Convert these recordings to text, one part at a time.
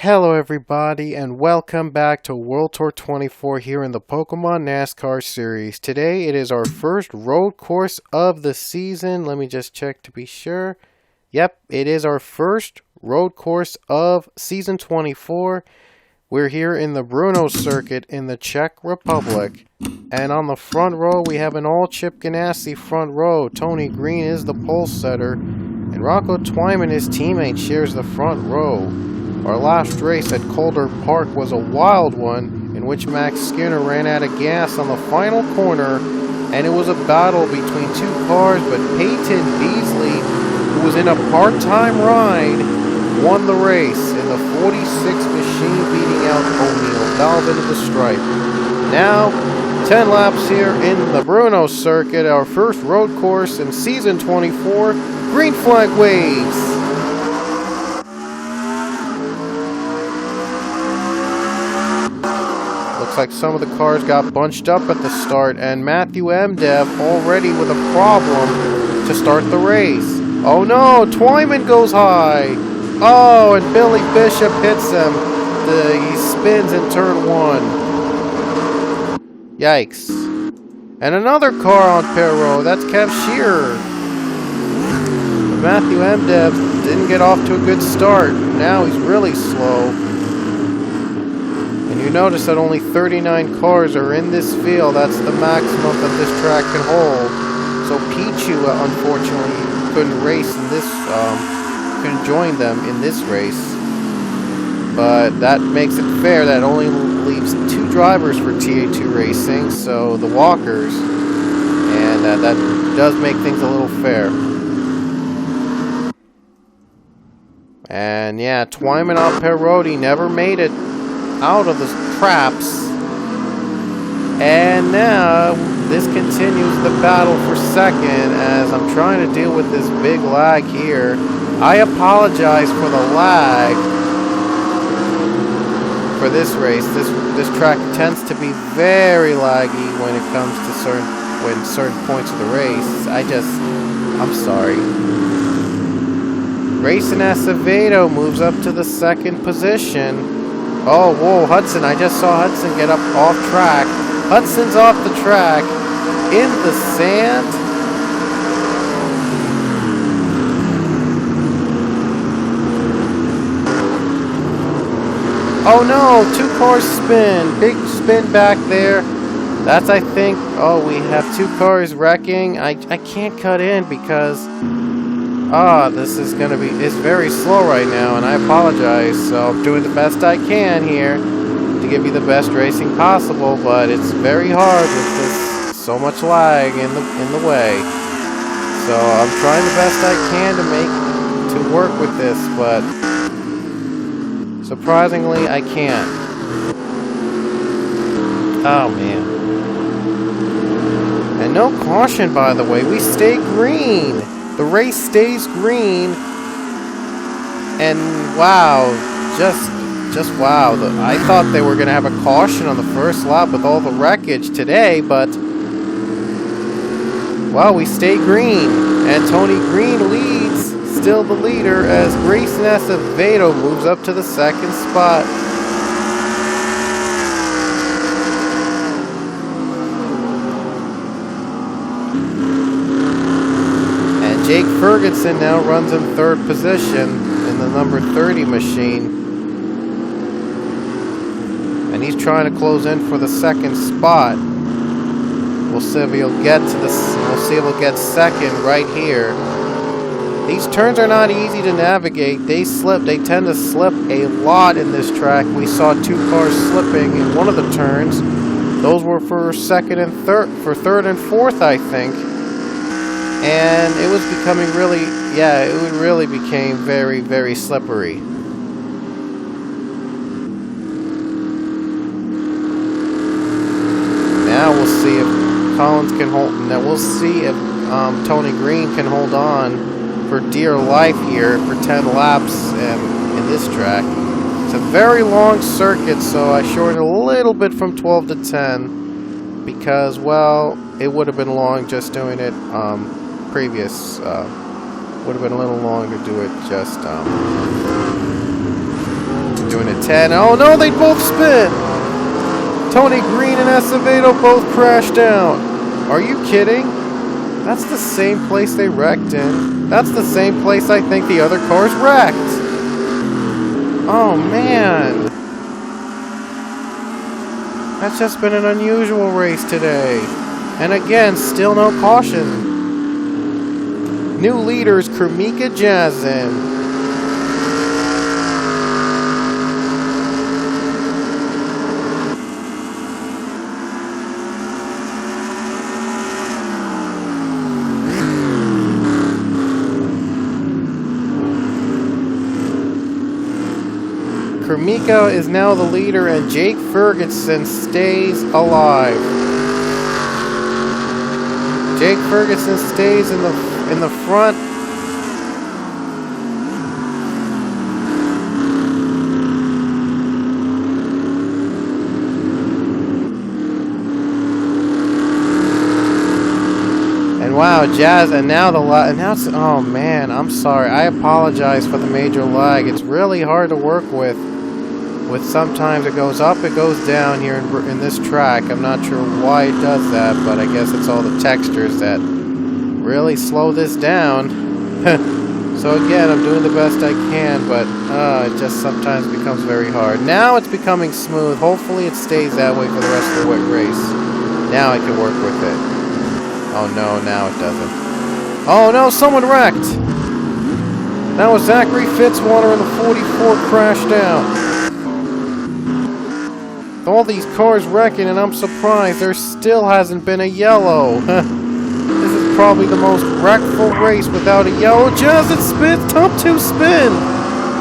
Hello everybody and welcome back to World Tour 24 here in the Pokemon NASCAR series. Today it is our first road course of the season. Let me just check to be sure. Yep, it is our first road course of season 24. We're here in the Brno circuit in the Czech Republic. And on the front row we have an all Chip Ganassi front row. Tony Green is the pole setter. And Rocco Twyman, his teammate, shares the front row. Our last race at Calder Park was a wild one, in which Max Skinner ran out of gas on the final corner, and it was a battle between two cars, but Peyton Beasley, who was in a part-time ride, won the race in the 46 machine, beating out O'Neal Valve into the stripe. Now, 10 laps here in the Brno circuit, our first road course in season 24, green flag waves. Looks like some of the cars got bunched up at the start, and Matthew Mdev already with a problem to start the race. Oh no, Twyman goes high. Oh, and Billy Bishop hits him. He spins in turn one. Yikes. And another car on pit row, that's Kev Shearer. But Matthew Mdev didn't get off to a good start. Now he's really slow. And you notice that only 39 cars are in this field. That's the maximum that this track can hold. So Pichu, unfortunately, couldn't race in this, couldn't join them in this race. But that makes it fair. That only leaves 2 drivers for TA2 Racing, so the Walkers. And that does make things a little fair. And yeah, Twyman on pit road, he never made it out of the traps, and now this continues the battle for second as I'm trying to deal with this big lag here. I apologize for the lag for this race. This track tends to be very laggy when it comes to certain points of the race. I'm sorry. Grayson Acevedo moves up to the second position. Oh, whoa, Hudson. I just saw Hudson get up off track. Hudson's off the track in the sand. Oh no, 2 cars spin. Big spin back there. That's, I think, oh, we have 2 cars wrecking. I can't cut in because this is gonna be, it's very slow right now, and I apologize. So I'm doing the best I can here to give you the best racing possible, but it's very hard with this so much lag in the way. So I'm trying the best I can to work with this, but surprisingly I can't. Oh man. And no caution, by the way. We stay green. The race stays green, and wow, just wow. I thought they were going to have a caution on the first lap with all the wreckage today, but wow, we stay green, and Tony Green leads, still the leader, as Grayson Acevedo moves up to the second spot. Jake Ferguson now runs in 3rd position in the number 30 machine. And he's trying to close in for the second spot. We'll see if he'll get to we'll see if he'll get second right here. These turns are not easy to navigate. They tend to slip a lot in this track. We saw 2 cars slipping in one of the turns. Those were for third and fourth, I think. And it was becoming it really became very, very slippery. Now we'll see if Collins can hold. Now we'll see if Tony Green can hold on for dear life here for 10 laps in this track. It's a very long circuit, so I shortened a little bit from 12 to 10 because, well, it would have been long just doing it. Previous would have been a little long to do it just doing a 10. Oh no, they both spin! Tony Green and Acevedo both crashed out. Are you kidding? That's the same place they wrecked in. That's the same place I think the other cars wrecked. Oh man. That's just been an unusual race today. And again, still no caution. New leaders, Kremika Jazin. Kremika is now the leader, and Jake Ferguson stays alive. Jake Ferguson stays in the front. And wow, Jazz, and now it's, oh man, I'm sorry. I apologize for the major lag. It's really hard to work with sometimes it goes up, it goes down here in this track. I'm not sure why it does that, but I guess it's all the textures that really slow this down. So again, I'm doing the best I can, but it just sometimes becomes very hard. Now it's becoming smooth. Hopefully it stays that way for the rest of the race. Now I can work with it. Oh no, now it doesn't. Oh no, someone wrecked! That was Zachary Fitzwater in the 44 crashed out. All these cars wrecking, and I'm surprised there still hasn't been a yellow. This is probably the most wreckful race without a yellow. Just it spins, top two spin.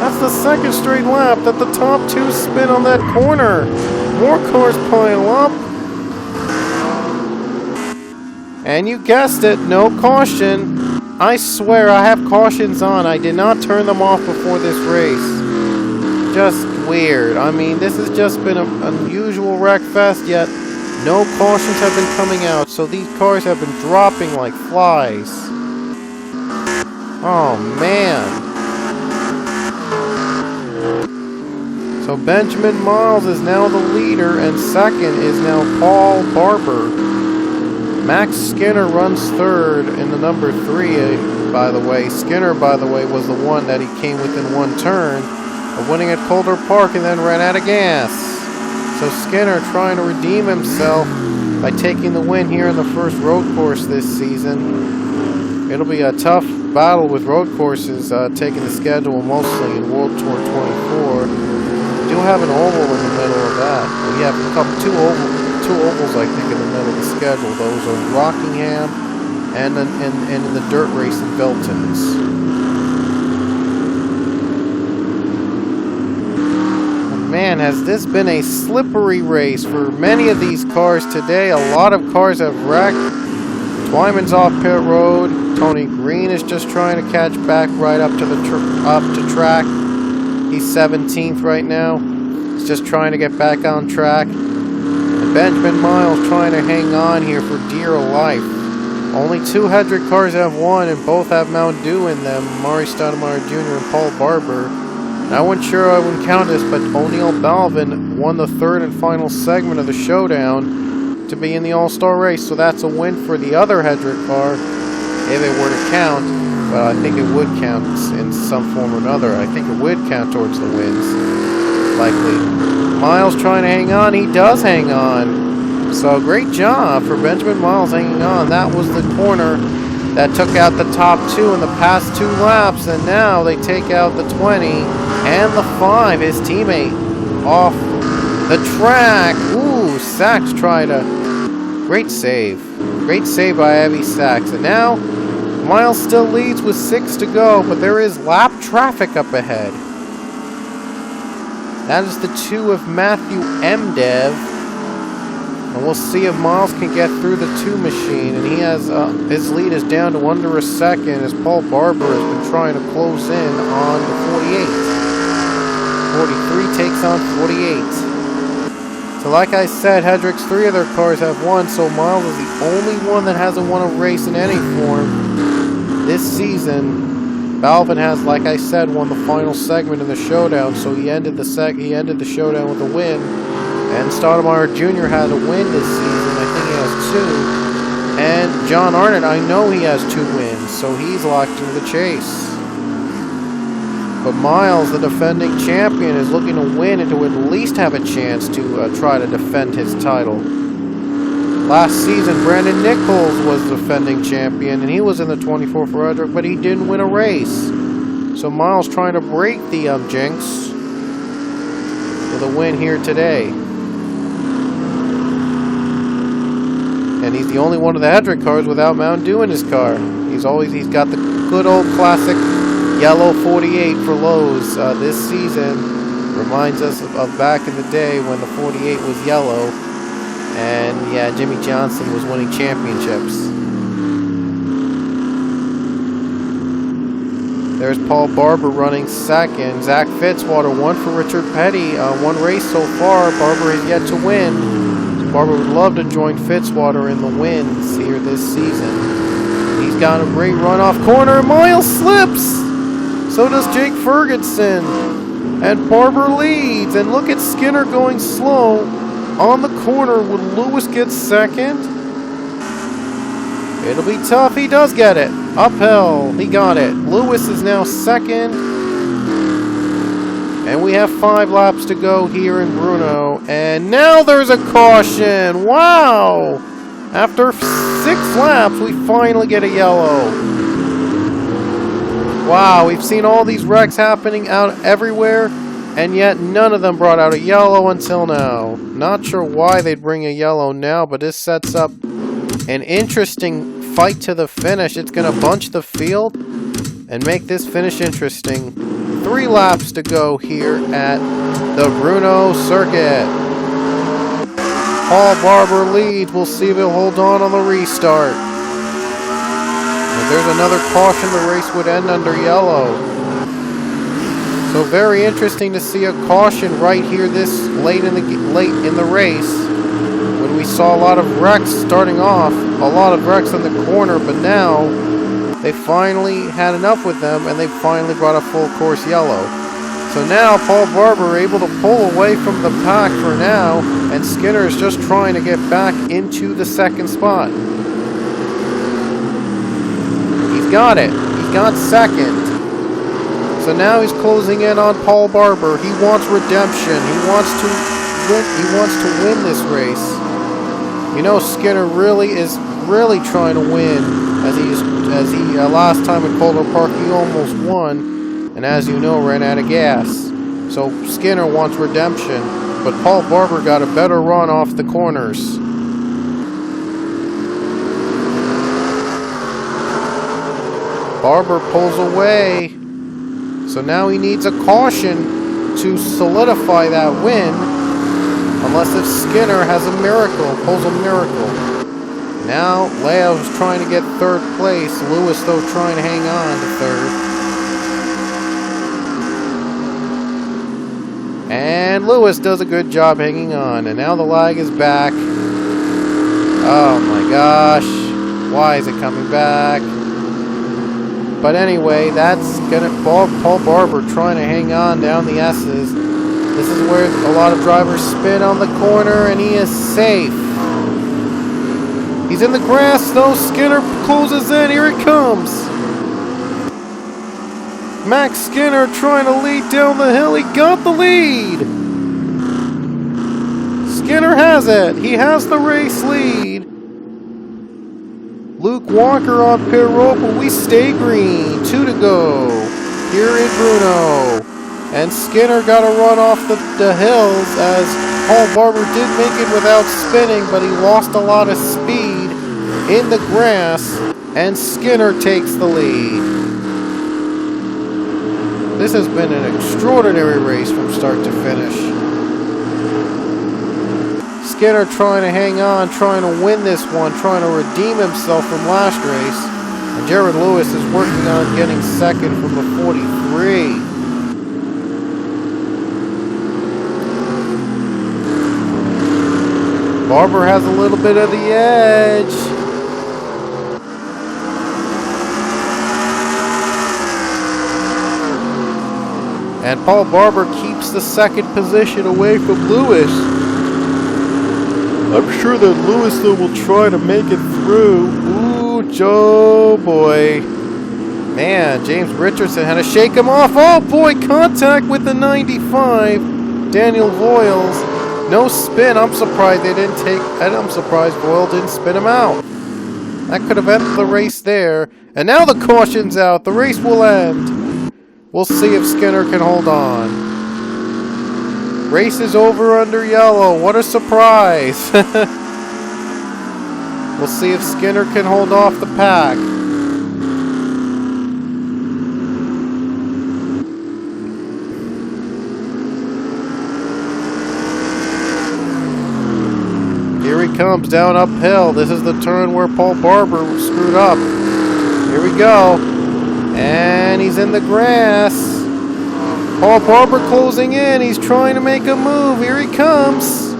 That's the second straight lap that the top two spin on that corner. More cars pile up. And you guessed it, no caution. I swear I have cautions on. I did not turn them off before this race. Just weird. I mean, this has just been an unusual wreck fest, yet no cautions have been coming out, so these cars have been dropping like flies. Oh man. So Benjamin Miles is now the leader, and second is now Paul Barber. Max Skinner runs third in the number 3, by the way. Skinner, by the way, was the one that he came within one turn of winning at Calder Park and then ran out of gas. So Skinner trying to redeem himself by taking the win here in the first road course this season. It'll be a tough battle with road courses taking the schedule mostly in World Tour 24. We do have an oval in the middle of that. We have two ovals I think in the middle of the schedule. Those are Rockingham and in the dirt race in Belton's. Man, has this been a slippery race for many of these cars today. A lot of cars have wrecked. Twyman's off pit road. Tony Green is just trying to catch back right up to track. He's 17th right now. He's just trying to get back on track. And Benjamin Miles trying to hang on here for dear life. Only 2 Hedrick cars have won, and both have Mount Dew in them. Maury Stoudemire Jr. and Paul Barber. I wasn't sure I would count this, but O'Neal Balvin won the third and final segment of the showdown to be in the All-Star race. So that's a win for the other Hedrick car, if it were to count. Well, I think it would count in some form or another. I think it would count towards the wins, likely. Miles trying to hang on. He does hang on. So great job for Benjamin Miles hanging on. That was the corner that took out the top 2 in the past 2 laps, and now they take out the 20 and the 5, his teammate, off the track. Ooh, Sachs tried a great save. Great save by Abby Sachs. And now Miles still leads with 6 to go, but there is lap traffic up ahead. That is the 2 of Matthew Mdev. And we'll see if Miles can get through the 2 machine. And he has his lead is down to under a second as Paul Barber has been trying to close in on the 48. 43 takes on 48. So like I said, Hedrick's 3 of their cars have won, so Miles is the only one that hasn't won a race in any form this season. Balvin has, like I said, won the final segment in the showdown, so he ended the showdown with a win. And Stoudemire Jr. had a win this season. I think he has 2. And John Arnott, I know he has 2 wins, so he's locked into the chase. But Miles, the defending champion, is looking to win and to at least have a chance to try to defend his title. Last season, Brandon Nichols was the defending champion, and he was in the 24R22, but he didn't win a race. So Miles trying to break the jinx with a win here today. And he's the only one of the Hedrick cars without Mountain Dew in his car. He's got the good old classic yellow 48 for Lowe's. This season reminds us of back in the day when the 48 was yellow. And yeah, Jimmy Johnson was winning championships. There's Paul Barber running second. Zach Fitzwater, 1 for Richard Petty. 1 race so far. Barber has yet to win. So Barber would love to join Fitzwater in the wins here this season. He's got a great run-off corner. Miles slips! So does Jake Ferguson. And Barber leads. And look at Skinner going slow on the corner. Would Lewis get second? It'll be tough. He does get it. Uphill. He got it. Lewis is now second. And we have 5 laps to go here in Brno. And now there's a caution. Wow! After 6 laps, we finally get a yellow. Wow, we've seen all these wrecks happening out everywhere, and yet none of them brought out a yellow until now. Not sure why they'd bring a yellow now, but this sets up an interesting fight to the finish. It's going to bunch the field and make this finish interesting. 3 laps to go here at the Brno circuit. Paul Barber leads. We'll see if he'll hold on the restart. If there's another caution, the race would end under yellow. So very interesting to see a caution right here this late in the race, when we saw a lot of wrecks starting off, a lot of wrecks in the corner, but now they finally had enough with them and they finally brought a full course yellow. So now Paul Barber able to pull away from the pack for now, and Skinner is just trying to get back into the second spot. He's got it. He's got second. So now he's closing in on Paul Barber. He wants redemption. He wants to win this race. You know, Skinner is really trying to win, as he last time at Calder Park he almost won, and as you know, ran out of gas. So Skinner wants redemption, but Paul Barber got a better run off the corners. Barber pulls away. So now he needs a caution to solidify that win, unless if Skinner has a miracle, pulls a miracle. Now Leo's trying to get 3rd place. Lewis, though, trying to hang on to 3rd. And Lewis does a good job hanging on. And now the lag is back. Oh my gosh. Why is it coming back? But anyway, that's gonna Paul Barber trying to hang on down the S's. This is where a lot of drivers spin on the corner, and he is safe. He's in the grass though. Skinner closes in. Here it comes. Max Skinner trying to lead down the hill. He got the lead. Skinner has it. He has the race lead. Luke Walker on pit road, but we stay green. 2 to go here in Brno. And Skinner got a run off the hills, as Paul Barber did make it without spinning, but he lost a lot of speed in the grass, and Skinner takes the lead. This has been an extraordinary race from start to finish. Skinner trying to hang on, trying to win this one, trying to redeem himself from last race. And Jared Lewis is working on getting second from the 43. Barber has a little bit of the edge. And Paul Barber keeps the second position away from Lewis. I'm sure that Lewis, though, will try to make it through. Ooh, Joe boy. Man, James Richardson had to shake him off. Oh boy, contact with the 95. Daniel Voiles. No spin. I'm surprised they didn't take... And I'm surprised Boyle didn't spin him out. That could have ended the race there. And now the caution's out. The race will end. We'll see if Skinner can hold on. Race is over under yellow. What a surprise. We'll see if Skinner can hold off the pack. Here he comes down uphill. This is the turn where Paul Barber screwed up. Here we go. And he's in the grass. Paul Barber closing in. He's trying to make a move. Here he comes.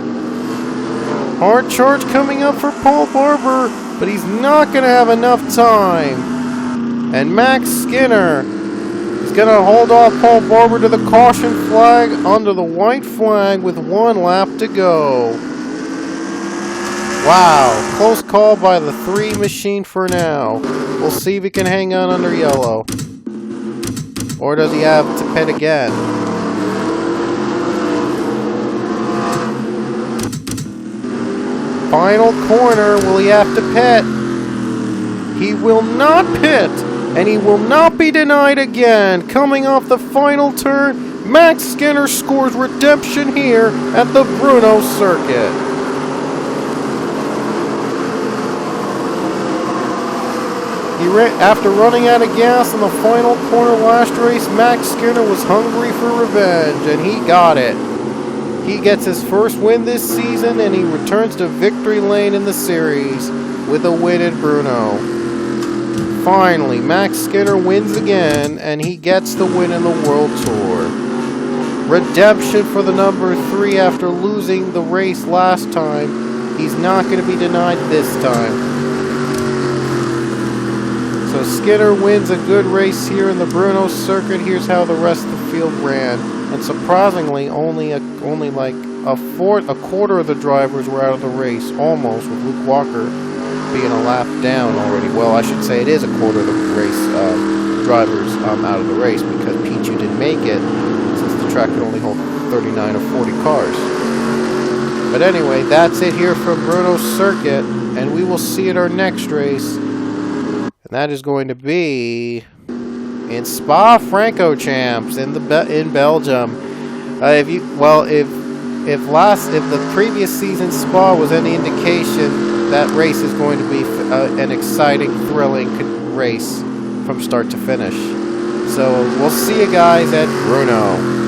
Hard charge coming up for Paul Barber, but he's not going to have enough time. And Max Skinner is going to hold off Paul Barber to the caution flag under the white flag with 1 lap to go. Wow, close call by the 3 machine for now. We'll see if he can hang on under yellow. Or does he have to pit again? Final corner, will he have to pit? He will not pit, and he will not be denied again. Coming off the final turn, Max Skinner scores redemption here at the Brno circuit. After running out of gas in the final corner last race, Max Skinner was hungry for revenge, and he got it. He gets his first win this season, and he returns to victory lane in the series with a win at Brno. Finally, Max Skinner wins again, and he gets the win in the World Tour. Redemption for the number 3 after losing the race last time. He's not going to be denied this time. So Skinner wins a good race here in the Brno circuit. Here's how the rest of the field ran. And surprisingly, only like a quarter of the drivers were out of the race, almost, with Luke Walker being a lap down already. Well, I should say it is a quarter of the race drivers out of the race, because Pichu didn't make it, since the track could only hold 39 or 40 cars. But anyway, that's it here from Brno circuit, and we will see at our next race. That is going to be in Spa-Francorchamps in Belgium. If the previous season Spa was any indication, that race is going to be an exciting, thrilling race from start to finish. So we'll see you guys at Brno.